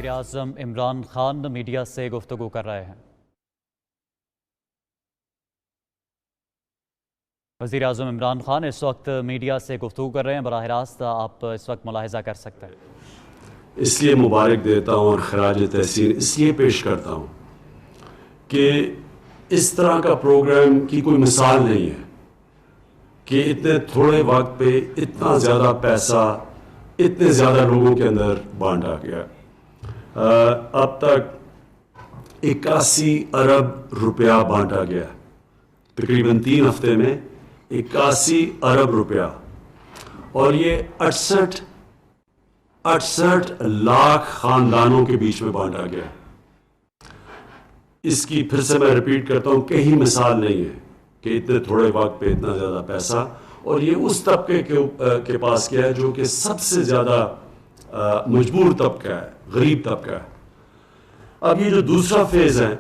وزیر اعظم عمران خان میڈیا سے گفتگو کر رہے ہیں۔ وزیر اعظم عمران خان اس وقت میڈیا سے گفتگو کر رہے ہیں، براہ راست آپ اس وقت ملاحظہ کر سکتے ہیں۔ اس لیے مبارک دیتا ہوں اور خراج تحسین اس لیے پیش کرتا ہوں کہ اس طرح کا پروگرام کی کوئی مثال نہیں ہے کہ اتنے تھوڑے وقت پہ اتنا زیادہ پیسہ اتنے زیادہ لوگوں کے اندر بانٹا گیا۔ اب تک 81 ارب روپیہ بانٹا گیا، تقریباً 3 ہفتے میں 81 ارب روپیہ، اور یہ 68 لاکھ خاندانوں کے بیچ میں بانٹا گیا۔ اس کی پھر سے میں ریپیٹ کرتا ہوں، کہیں مثال نہیں ہے کہ اتنے تھوڑے وقت پہ اتنا زیادہ پیسہ، اور یہ اس طبقے کے پاس کیا ہے جو کہ سب سے زیادہ مجبور طبقہ ہے، غریب طبقہ ہے۔ اب یہ جو دوسرا فیز ہے،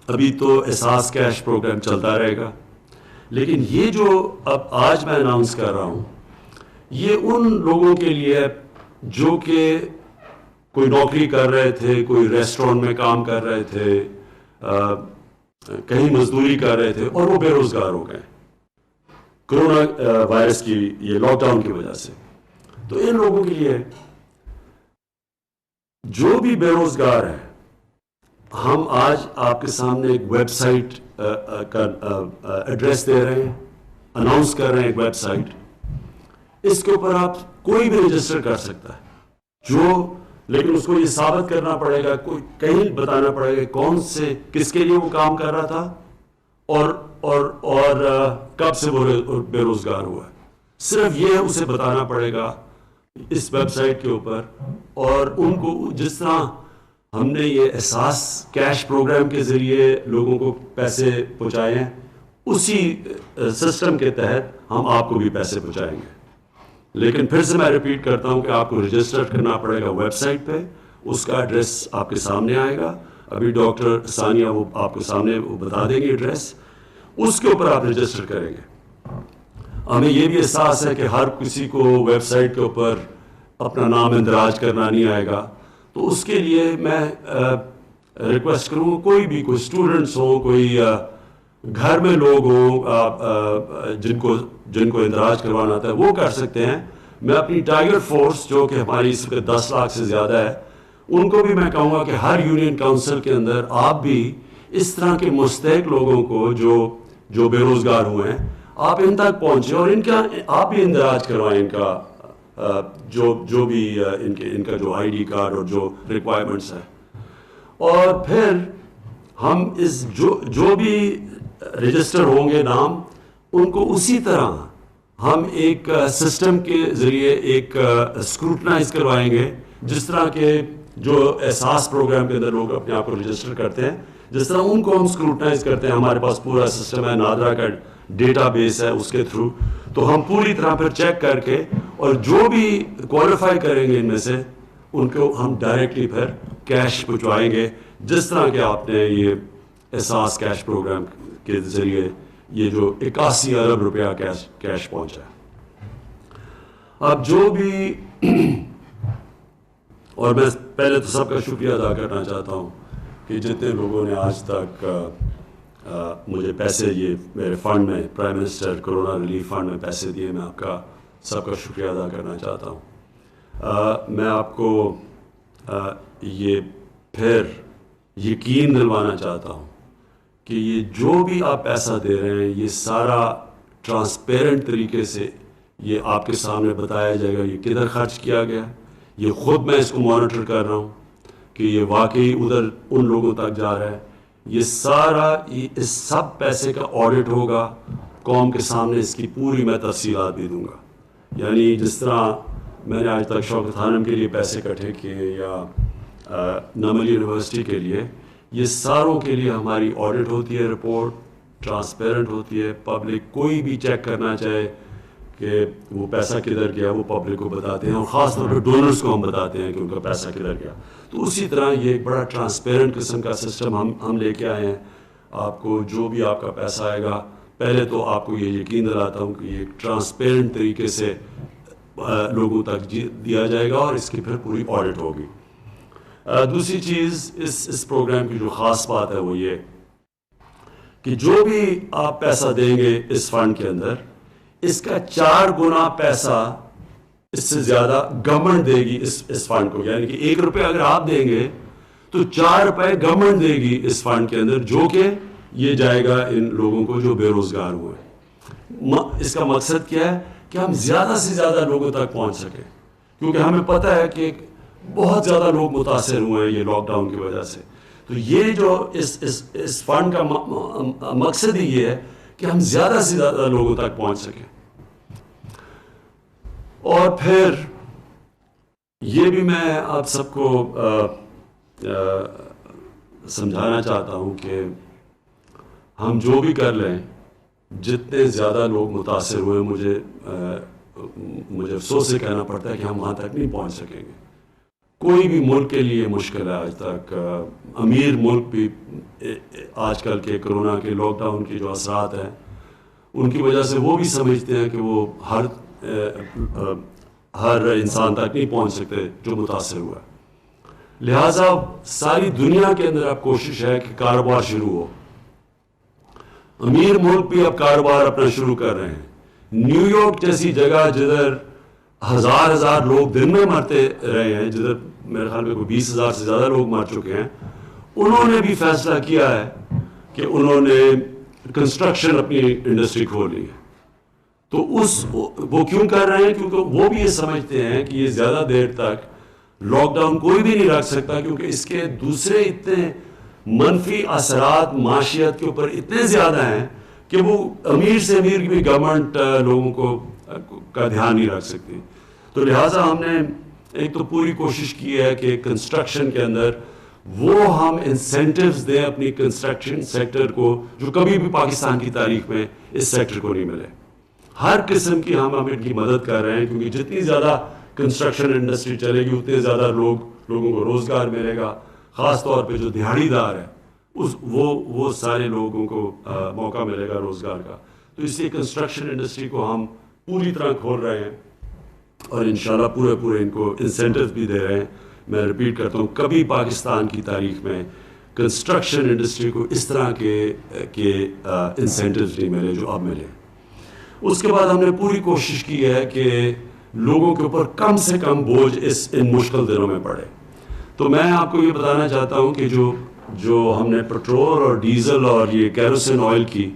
ابھی تو احساس کیش پروگرام چلتا رہے گا، لیکن یہ جو اب آج میں اناؤنس کر رہا ہوں یہ ان لوگوں کے لیے ہے جو کہ کوئی نوکری کر رہے تھے، کوئی ریسٹورنٹ میں کام کر رہے تھے، کہیں مزدوری کر رہے تھے اور وہ بے روزگار ہو گئے کرونا وائرس کی یہ لاک ڈاؤن کی وجہ سے۔ تو ان لوگوں کے لیے جو بھی بے روزگار ہے، ہم آج آپ کے سامنے ایک ویب سائٹ کا ایڈریس دے رہے ہیں، اناؤنس کر رہے ہیں ایک ویب سائٹ، اس کے اوپر آپ کوئی بھی رجسٹر کر سکتا ہے، لیکن اس کو یہ ثابت کرنا پڑے گا، کوئی کہیں بتانا پڑے گا کون سے کس کے لیے وہ کام کر رہا تھا اور کب سے وہ بے روزگار ہوا ہے۔ صرف یہ اسے بتانا پڑے گا اس ویب سائٹ کے اوپر، اور ان کو جس طرح ہم نے یہ احساس کیش پروگرام کے ذریعے لوگوں کو پیسے پہنچائے ہیں، اسی سسٹم کے تحت ہم آپ کو بھی پیسے پہنچائیں گے۔ لیکن پھر سے میں ریپیٹ کرتا ہوں کہ آپ کو رجسٹر کرنا پڑے گا ویب سائٹ پہ، اس کا ایڈریس آپ کے سامنے آئے گا، ابھی ڈاکٹر ثانیہ وہ آپ کو سامنے وہ بتا دیں گے ایڈریس، اس کے اوپر آپ رجسٹر کریں گے۔ ہمیں یہ بھی احساس ہے کہ ہر کسی کو ویب سائٹ کے اوپر اپنا نام اندراج کرنا نہیں آئے گا، تو اس کے لیے میں ریکویسٹ کروں، کوئی اسٹوڈنٹس ہوں، کوئی گھر میں لوگ ہوں جن کو اندراج کروانا آتا ہے وہ کر سکتے ہیں۔ میں اپنی ٹائیگر فورس جو کہ ہماری اس وقت 10 لاکھ سے زیادہ ہے، ان کو بھی میں کہوں گا کہ ہر یونین کاؤنسل کے اندر آپ بھی اس طرح کے مستحق لوگوں کو جو بے روزگار ہوئے ہیں، آپ ان تک پہنچیں اور آپ بھی اندراج کروائیں ان کا جو بھی ان کا جو آئی ڈی کارڈ اور جو ریکوائرمنٹس ہیں، اور پھر ہم جو بھی رجسٹر ہوں گے نام، ان کو اسی طرح ہم ایک سسٹم کے ذریعے ایک اسکروٹنائز کروائیں گے، جس طرح کے جو احساس پروگرام کے اندر لوگ اپنے آپ کو رجسٹر کرتے ہیں، جس طرح ان کو ہم اسکروٹنائز کرتے ہیں۔ ہمارے پاس پورا سسٹم ہے، نادرا کا ڈیٹا بیس ہے، اس کے تھرو تو ہم پوری طرح پھر چیک کر کے، اور جو بھی کوالیفائی کریں گے ان میں سے، ان کو ہم ڈائریکٹلی پھر کیش پہنچوائیں گے، جس طرح کہ آپ نے یہ احساس کیش پروگرام کے ذریعے یہ جو 81 ارب روپیہ کیش پہنچا ہے۔ اب جو بھی اور میں پہلے تو سب کا شکریہ ادا کرنا چاہتا ہوں کہ جتنے لوگوں نے آج تک مجھے پیسے یہ میرے فنڈ میں، prime minister corona relief fund میں پیسے دیے، میں آپ کا سب کا شکریہ ادا کرنا چاہتا ہوں۔ میں آپ کو یہ پھر یقین دلوانا چاہتا ہوں کہ یہ جو بھی آپ پیسہ دے رہے ہیں، یہ سارا ٹرانسپیرنٹ طریقے سے یہ آپ کے سامنے بتایا جائے گا، یہ کدھر خرچ کیا گیا، یہ خود میں اس کو مانیٹر کر رہا ہوں کہ یہ واقعی ادھر ان لوگوں تک جا رہا ہے۔ یہ سارا اس سب پیسے کا آڈٹ ہوگا، قوم کے سامنے اس کی پوری میں تفصیلات بھی دوں گا۔ یعنی جس طرح میں نے آج تک شوکت خانم کے لیے پیسے اکٹھے کیے یا نمل یونیورسٹی کے لیے، یہ ساروں کے لیے ہماری آڈٹ ہوتی ہے، رپورٹ ٹرانسپیرنٹ ہوتی ہے، پبلک کوئی بھی چیک کرنا چاہے کہ وہ پیسہ کدھر گیا وہ پبلک کو بتاتے ہیں، اور خاص طور پہ ڈونرز کو ہم بتاتے ہیں کہ ان کا پیسہ کدھر گیا۔ تو اسی طرح یہ ایک بڑا ٹرانسپیرنٹ قسم کا سسٹم ہم لے کے آئے ہیں۔ آپ کو جو بھی آپ کا پیسہ آئے گا، پہلے تو آپ کو یہ یقین دلاتا ہوں کہ یہ ٹرانسپیرنٹ طریقے سے لوگوں تک دیا جائے گا، اور اس کی پھر پوری آڈٹ ہوگی۔ دوسری چیز اس پروگرام کی جو خاص بات ہے وہ یہ کہ جو بھی آپ پیسہ دیں گے اس فنڈ کے اندر، اس کا 4 گنا پیسہ اس سے زیادہ گورنمنٹ دے گی اس فنڈ کو. یعنی کہ 1 روپے اگر آپ دیں گے تو 4 روپے گورنمنٹ دے گی اس فنڈ کے اندر، جو کہ یہ جائے گا ان لوگوں کو جو بے روزگار ہوئے. اس کا مقصد کیا ہے کہ ہم زیادہ سے زیادہ لوگوں تک پہنچ سکیں، کیونکہ ہمیں پتہ ہے کہ بہت زیادہ لوگ متاثر ہوئے ہیں یہ لاک ڈاؤن کی وجہ سے. تو یہ جو اس فنڈ کا مقصد ہی یہ ہے کہ ہم زیادہ سے زیادہ لوگوں تک پہنچ سکیں. اور پھر یہ بھی میں آپ سب کو سمجھانا چاہتا ہوں کہ ہم جو بھی کر لیں، جتنے زیادہ لوگ متاثر ہوئے، مجھے افسوس سے کہنا پڑتا ہے کہ ہم وہاں تک نہیں پہنچ سکیں گے. کوئی بھی ملک کے لیے مشکل ہے آج تک. امیر ملک بھی آج کل کے کرونا کے لاک ڈاؤن کے جو اثرات ہیں ان کی وجہ سے وہ بھی سمجھتے ہیں کہ وہ ہر انسان تک نہیں پہنچ سکتے جو متاثر ہوا ہے. لہٰذا ساری دنیا کے اندر اب کوشش ہے کہ کاروبار شروع ہو. امیر ملک بھی اب کاروبار اپنا شروع کر رہے ہیں. نیو یارک جیسی جگہ جدھر ہزار لوگ دن میں مرتے رہے ہیں، جدھر میرے خیال میں کوئی 20,000 سے زیادہ لوگ مر چکے ہیں، انہوں نے بھی فیصلہ کیا ہے کہ انہوں نے کنسٹرکشن اپنی انڈسٹری کھولی ہے. تو وہ کیوں کر رہے ہیں؟ کیونکہ وہ بھی یہ سمجھتے ہیں کہ یہ زیادہ دیر تک لاک ڈاؤن کوئی بھی نہیں رکھ سکتا، کیونکہ اس کے دوسرے اتنے منفی اثرات معاشیت کے اوپر اتنے زیادہ ہیں کہ وہ امیر سے امیر بھی گورنمنٹ لوگوں کا دھیان نہیں رکھ سکتی. تو لہٰذا ہم نے ایک تو پوری کوشش کی ہے کہ کنسٹرکشن کے اندر وہ ہم انسینٹیوز دیں اپنی کنسٹرکشن سیکٹر کو، جو کبھی بھی پاکستان کی تاریخ میں اس سیکٹر کو نہیں ملے. ہر قسم کی ہم ان کی مدد کر رہے ہیں، کیونکہ جتنی زیادہ کنسٹرکشن انڈسٹری چلے گی اتنے زیادہ لوگوں کو روزگار ملے گا. خاص طور پہ جو دیہڑی دار ہے وہ سارے لوگوں کو موقع ملے گا روزگار کا. تو اس لیے کنسٹرکشن انڈسٹری کو ہم پوری طرح کھول رہے ہیں اور انشاءاللہ پورے ان کو انسینٹیوز بھی دے رہے ہیں. میں ریپیٹ کرتا ہوں، کبھی پاکستان کی تاریخ میں کنسٹرکشن انڈسٹری کو اس طرح کے انسینٹیوز نہیں ملے جو اب ملے. اس کے بعد ہم نے پوری کوشش کی ہے کہ لوگوں کے اوپر کم سے کم بوجھ ان مشکل دنوں میں پڑے. تو میں آپ کو یہ بتانا چاہتا ہوں کہ جو ہم نے پیٹرول اور ڈیزل اور یہ کیروسین آئل کی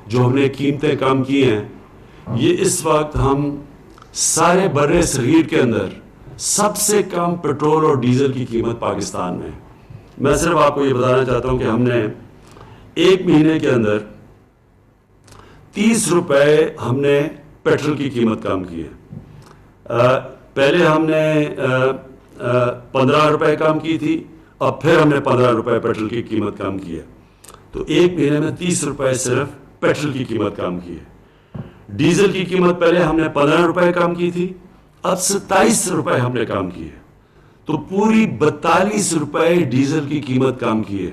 جو ہم نے قیمتیں کم کی ہیں، یہ اس وقت ہم سارے بر صغیر کے اندر سب سے کم پیٹرول اور ڈیزل کی قیمت پاکستان میں. میں صرف آپ کو یہ بتانا چاہتا ہوں کہ ہم نے 1 مہینے کے اندر 30 روپے ہم نے پیٹرول کی قیمت کم کی ہے. پہلے ہم نے 15 روپے کم کی تھی، اب پھر ہم نے 15 روپے پیٹرول کی قیمت کم کی ہے. تو 1 مہینے میں 30 روپے صرف پیٹرول کی قیمت کم کی ہے. ڈیزل کی قیمت پہلے ہم نے 15 روپے کم کی تھی، اب 27 روپے ہم نے کم کی ہے. تو پوری 42 روپے ڈیزل کی قیمت کم کی ہے.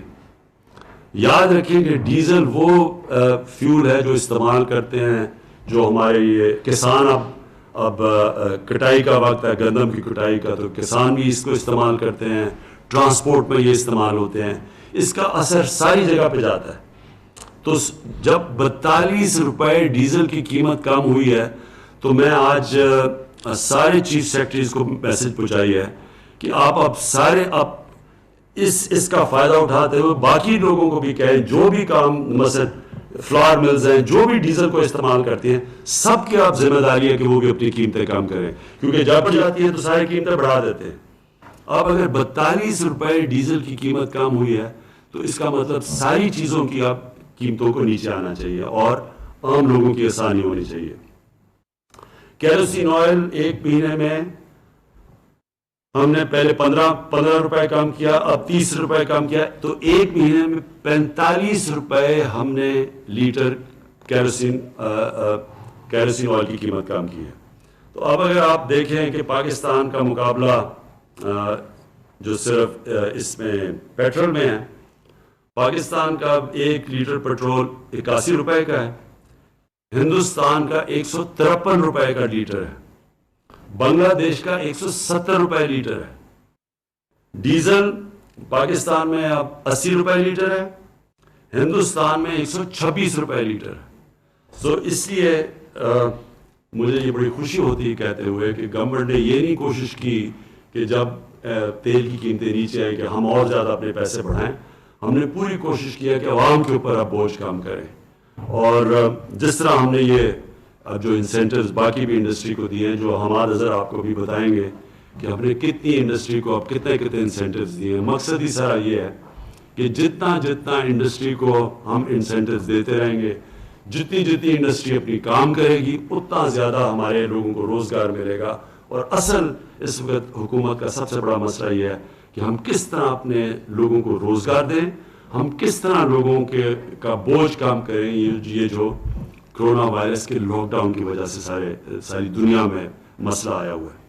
یاد رکھیں کہ ڈیزل وہ فیول ہے جو استعمال کرتے ہیں جو ہمارے یہ کسان اب کٹائی کا وقت ہے، گندم کی کٹائی کا، تو کسان بھی اس کو استعمال کرتے ہیں، ٹرانسپورٹ میں یہ استعمال ہوتے ہیں. اس کا اثر ساری جگہ پہ جاتا ہے. تو جب 42 روپے ڈیزل کی قیمت کم ہوئی ہے تو میں آج سارے چیف سیکرٹریز کو میسج پہنچائی ہے کہ آپ اب اس کا فائدہ اٹھاتے ہوئے باقی لوگوں کو بھی کہیں، جو بھی کام مثلا فلاور ملز ہیں جو بھی ڈیزل کو استعمال کرتی ہیں، سب کی آپ ذمہ داری ہے کہ وہ بھی اپنی قیمتیں کم کریں، کیونکہ جب بڑھ جاتی ہیں تو ساری قیمتیں بڑھا دیتے ہیں. اب اگر 42 روپے ڈیزل کی قیمت کم ہوئی ہے تو اس کا مطلب ساری چیزوں کی اب قیمتوں کو نیچے آنا چاہیے اور عام لوگوں کی آسانی ہونی چاہیے. کیروسین آئل 1 مہینے میں ہم نے پہلے 15 روپے کم کیا، اب 30 روپے کم کیا، تو 1 مہینے میں 45 روپے ہم نے لیٹر کیروسین آئل کی قیمت کم کی ہے. تو اب اگر آپ دیکھیں کہ پاکستان کا مقابلہ جو صرف اس میں پیٹرول میں ہے، پاکستان کا 1 لیٹر پیٹرول 81 روپے کا ہے، ہندوستان کا 153 روپے کا لیٹر ہے، بنگلہ دیش کا 170 روپے لیٹر ہے. ڈیزل پاکستان میں اب 80 روپے لیٹر ہے, ہندوستان میں 126 روپے لیٹر ہے. سو اس لیے مجھے یہ بڑی خوشی ہوتی ہے کہتے ہوئے کہ گورنمنٹ نے یہ نہیں کوشش کی کہ جب تیل کی قیمتیں نیچے آئیں کہ ہم اور زیادہ اپنے پیسے بڑھائیں. ہم نے پوری کوشش کیا کہ عوام کے اوپر اب بوجھ کم کریں, اور جس طرح ہم نے یہ اب جو انسینٹیوز باقی بھی انڈسٹری کو دیے ہیں, جو ہمارا نظر آپ کو بھی بتائیں گے کہ ہم نے کتنی انڈسٹری کو اب کتنے انسینٹیوز دیے ہیں. مقصد ہی سارا یہ ہے کہ جتنا انڈسٹری کو ہم انسینٹیوز دیتے رہیں گے, جتنی انڈسٹری اپنی کام کرے گی, اتنا زیادہ ہمارے لوگوں کو روزگار ملے گا. اور اصل اس وقت حکومت کا سب سے بڑا مسئلہ یہ ہے کہ ہم کس طرح اپنے لوگوں کو روزگار دیں, ہم کس طرح لوگوں کا بوجھ کم کریں. یہ جو کرونا وائرس کے لاک ڈاؤن کی وجہ سے ساری دنیا میں مسئلہ آیا ہوا ہے.